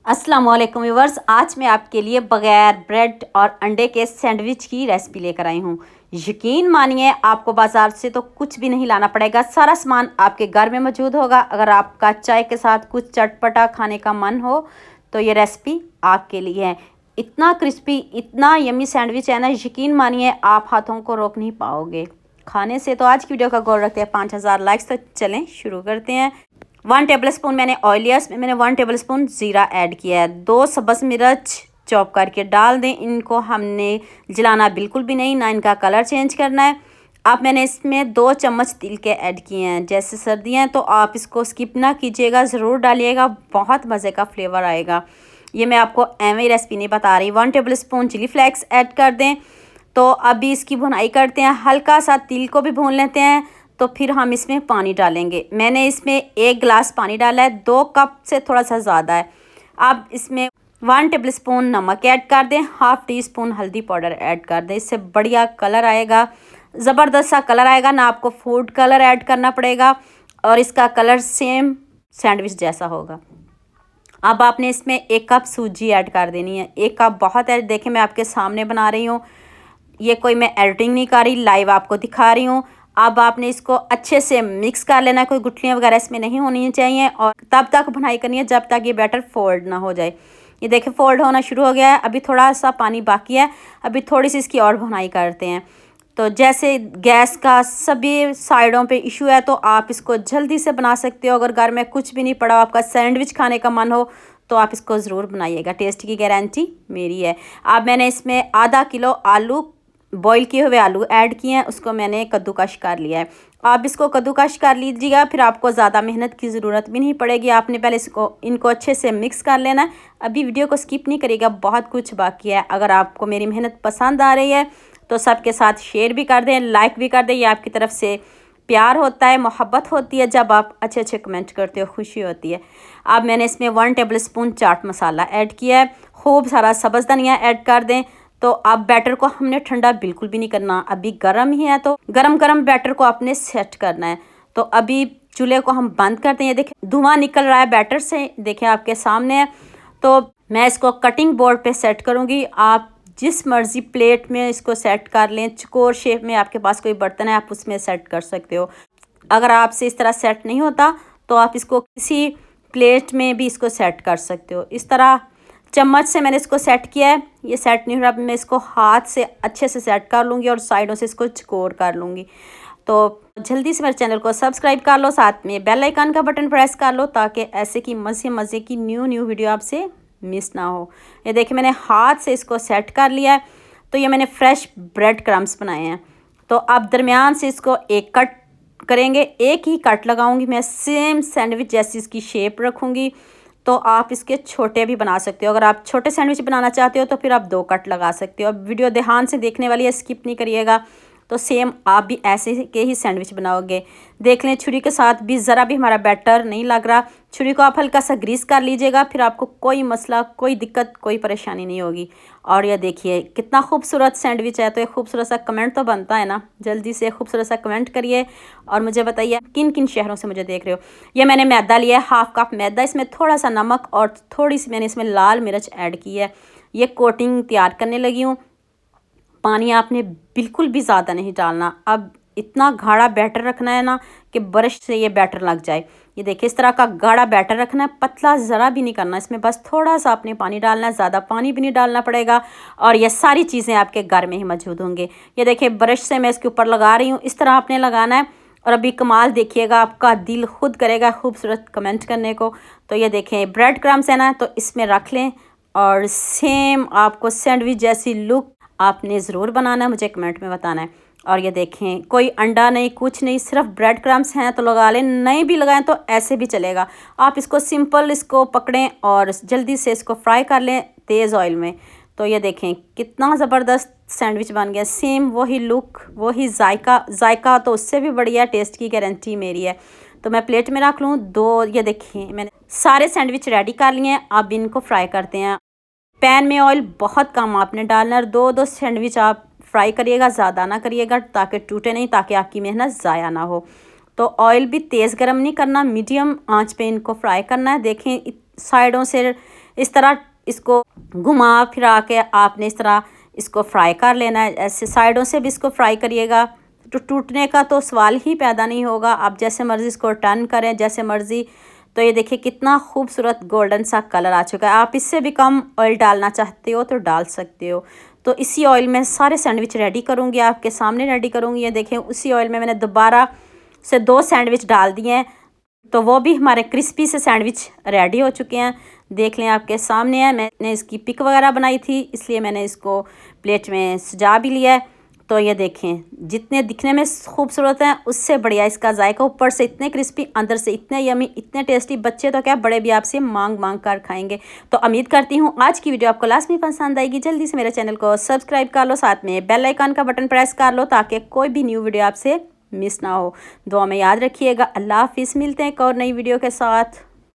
अस्सलाम वालेकुम व्यूअर्स, आज मैं आपके लिए बगैर ब्रेड और अंडे के सैंडविच की रेसिपी लेकर आई हूँ। यकीन मानिए आपको बाज़ार से तो कुछ भी नहीं लाना पड़ेगा, सारा सामान आपके घर में मौजूद होगा। अगर आपका चाय के साथ कुछ चटपटा खाने का मन हो तो ये रेसिपी आपके लिए है। इतना क्रिस्पी, इतना यम्मी सैंडविच है ना, यकीन मानिए आप हाथों को रोक नहीं पाओगे खाने से। तो आज की वीडियो का गोल रखते हैं 5000 लाइक्स। तो चलें शुरू करते हैं। 1 टेबल स्पून मैंने ऑयल लिया, इसमें मैंने 1 टेबल स्पून ज़ीरा ऐड किया है। 2 सब्ज़ मिर्च चॉप करके डाल दें। इनको हमने जलाना बिल्कुल भी नहीं, ना इनका कलर चेंज करना है। अब मैंने इसमें 2 चम्मच तिल के ऐड किए हैं। जैसे सर्दियाँ हैं तो आप इसको स्किप ना कीजिएगा, ज़रूर डालिएगा, बहुत मज़े का फ्लेवर आएगा। ये मैं आपको एवं रेसिपी नहीं बता रही। 1 tablespoon chilli flakes add कर दें। तो अभी इसकी भुनाई करते हैं, हल्का सा तिल को भी भून लेते हैं। तो फिर हम इसमें पानी डालेंगे। मैंने इसमें 1 गिलास पानी डाला है, 2 कप से थोड़ा सा ज़्यादा है। अब इसमें 1 टेबल स्पून नमक ऐड कर दें, हाफ़ टी स्पून हल्दी पाउडर ऐड कर दें। इससे बढ़िया कलर आएगा, ज़बरदस्त सा कलर आएगा। ना आपको फूड कलर ऐड करना पड़ेगा और इसका कलर सेम सैंडविच जैसा होगा। अब आपने इसमें 1 कप सूजी ऐड कर देनी है। 1 कप बहुत है, देखें मैं आपके सामने बना रही हूँ, ये कोई मैं एडिटिंग नहीं कर रही, लाइव आपको दिखा रही हूँ। अब आपने इसको अच्छे से मिक्स कर लेना है, कोई गुठलियाँ वगैरह इसमें नहीं होनी चाहिए। और तब तक भुनाई करनी है जब तक ये बैटर फोल्ड ना हो जाए। ये देखिए फोल्ड होना शुरू हो गया है, अभी थोड़ा सा पानी बाकी है, अभी थोड़ी सी इसकी और भुनाई करते हैं। तो जैसे गैस का सभी साइडों पे इशू है तो आप इसको जल्दी से बना सकते हो। अगर घर में कुछ भी नहीं पड़ा, आपका सैंडविच खाने का मन हो तो आप इसको ज़रूर बनाइएगा, टेस्ट की गारंटी मेरी है। अब मैंने इसमें आधा किलो आलू, बॉईल किए हुए आलू ऐड किए हैं, उसको मैंने कद्दूकश कर लिया है। आप इसको कद्दूकश कर लीजिएगा, फिर आपको ज़्यादा मेहनत की ज़रूरत भी नहीं पड़ेगी। आपने पहले इनको अच्छे से मिक्स कर लेना है। अभी वीडियो को स्किप नहीं करिएगा, बहुत कुछ बाकी है। अगर आपको मेरी मेहनत पसंद आ रही है तो सबके साथ शेयर भी कर दें, लाइक भी कर दें। ये आपकी तरफ से प्यार होता है, मोहब्बत होती है जब आप अच्छे अच्छे कमेंट करते हो, खुशी होती है। अब मैंने इसमें 1 table spoon chaat masala add किया है, खूब सारा सब्ज़ धनिया ऐड कर दें। तो अब बैटर को हमने ठंडा बिल्कुल भी नहीं करना, अभी गर्म ही है तो गरम गरम बैटर को आपने सेट करना है। तो अभी चूल्हे को हम बंद करते हैं। ये देखें धुआं निकल रहा है बैटर से, देखें आपके सामने है। तो मैं इसको कटिंग बोर्ड पे सेट करूँगी। आप जिस मर्ज़ी प्लेट में इसको सेट कर लें, चकोर शेप में आपके पास कोई बर्तन है आप उसमें सेट कर सकते हो। अगर आपसे इस तरह सेट नहीं होता तो आप इसको किसी प्लेट में भी इसको सेट कर सकते हो। इस तरह चम्मच से मैंने इसको सेट किया है, ये सेट नहीं हो रहा, मैं इसको हाथ से अच्छे से सेट कर लूँगी और साइडों से इसको चकोर कर लूँगी। तो जल्दी से मेरे चैनल को सब्सक्राइब कर लो, साथ में बेल आइकन का बटन प्रेस कर लो ताकि ऐसे की मज़े की न्यू वीडियो आपसे मिस ना हो। ये देखिए मैंने हाथ से इसको सेट कर लिया है। तो ये मैंने फ्रेश ब्रेड क्रम्स बनाए हैं। तो अब दरमियान से इसको एक कट करेंगे, एक ही कट लगाऊंगी मैं, सेम सैंडविच जैसी इसकी शेप रखूँगी। तो आप इसके छोटे भी बना सकते हो। अगर आप छोटे सैंडविच बनाना चाहते हो तो फिर आप 2 कट लगा सकते हो। अब वीडियो ध्यान से देखने वाली है, स्किप नहीं करिएगा। तो सेम आप भी ऐसे के ही सैंडविच बनाओगे। देख लें छुरी के साथ भी ज़रा भी हमारा बैटर नहीं लग रहा। छुरी को आप हल्का सा ग्रीस कर लीजिएगा, फिर आपको कोई मसला, कोई दिक्कत, कोई परेशानी नहीं होगी। और ये देखिए कितना खूबसूरत सैंडविच है। तो एक खूबसूरत सा कमेंट तो बनता है ना, जल्दी से खूबसूरत सा कमेंट करिए और मुझे बताइए किन किन शहरों से मुझे देख रहे हो। ये मैंने मैदा लिया है, 1/2 कप मैदा, इसमें थोड़ा सा नमक और थोड़ी सी मैंने इसमें लाल मिर्च ऐड की है। ये कोटिंग तैयार करने लगी हूँ। पानी आपने बिल्कुल भी ज़्यादा नहीं डालना। अब इतना गाढ़ा बैटर रखना है ना कि ब्रश से ये बैटर लग जाए। ये देखिए इस तरह का गाढ़ा बैटर रखना है, पतला ज़रा भी नहीं करना। इसमें बस थोड़ा सा आपने पानी डालना है, ज़्यादा पानी भी नहीं डालना पड़ेगा। और ये सारी चीज़ें आपके घर में ही मौजूद होंगे। ये देखिए ब्रश से मैं इसके ऊपर लगा रही हूँ, इस तरह आपने लगाना है। और अभी कमाल देखिएगा, आपका दिल खुद करेगा खूबसूरत कमेंट करने को। तो ये देखें ब्रेड क्रम्स है ना, तो इसमें रख लें और सेम आपको सैंडविच जैसी लुक आपने ज़रूर बनाना है, मुझे कमेंट में बताना है। और ये देखें कोई अंडा नहीं, कुछ नहीं, सिर्फ ब्रेड क्रम्स हैं तो लगा लें, नहीं भी लगाएं तो ऐसे भी चलेगा। आप इसको सिंपल इसको पकड़ें और जल्दी से इसको फ्राई कर लें तेज़ ऑयल में। तो ये देखें कितना ज़बरदस्त सैंडविच बन गया, सेम वही लुक, वही जायका तो उससे भी बढ़िया, टेस्ट की गारंटी मेरी है। तो मैं प्लेट में रख लूँ 2। ये देखिए मैंने सारे सैंडविच रेडी कर लिए हैं। अब इनको फ्राई करते हैं। पैन में ऑयल बहुत कम आपने डालना है। 2 सैंडविच आप फ्राई करिएगा, ज़्यादा ना करिएगा ताकि टूटे नहीं, ताकि आपकी मेहनत ज़ाया ना हो। तो ऑयल भी तेज़ गर्म नहीं करना, मीडियम आंच पे इनको फ्राई करना है। देखें साइडों से इस तरह इसको घुमा फिरा के आपने इस तरह इसको फ्राई कर लेना है। ऐसे साइडों से भी इसको फ्राई करिएगा तो टूटने का तो सवाल ही पैदा नहीं होगा। आप जैसे मर्ज़ी इसको टर्न करें, जैसे मर्ज़ी। तो ये देखिए कितना खूबसूरत गोल्डन सा कलर आ चुका है। आप इससे भी कम ऑयल डालना चाहते हो तो डाल सकते हो। तो इसी ऑयल में सारे सैंडविच रेडी करूँगी, आपके सामने रेडी करूँगी। ये देखें उसी ऑयल में मैंने दोबारा से 2 सैंडविच डाल दिए हैं, तो वो भी हमारे क्रिस्पी से सैंडविच रेडी हो चुके हैं। देख लें आपके सामने है। मैंने इसकी पिक वगैरह बनाई थी, इसलिए मैंने इसको प्लेट में सजा भी लिया है। तो ये देखें जितने दिखने में खूबसूरत हैं उससे बढ़िया इसका जायका, ऊपर से इतने क्रिस्पी, अंदर से इतने यमी, इतने टेस्टी। बच्चे तो क्या बड़े भी आपसे मांग मांग कर खाएंगे। तो उम्मीद करती हूँ आज की वीडियो आपको लास्ट में पसंद आएगी। जल्दी से मेरे चैनल को सब्सक्राइब कर लो, साथ में बेल आइकन का बटन प्रेस कर लो ताकि कोई भी न्यू वीडियो आपसे मिस ना हो। दुआ में याद रखिएगा। अल्लाह हाफिज़। मिलते हैं एक और नई वीडियो के साथ।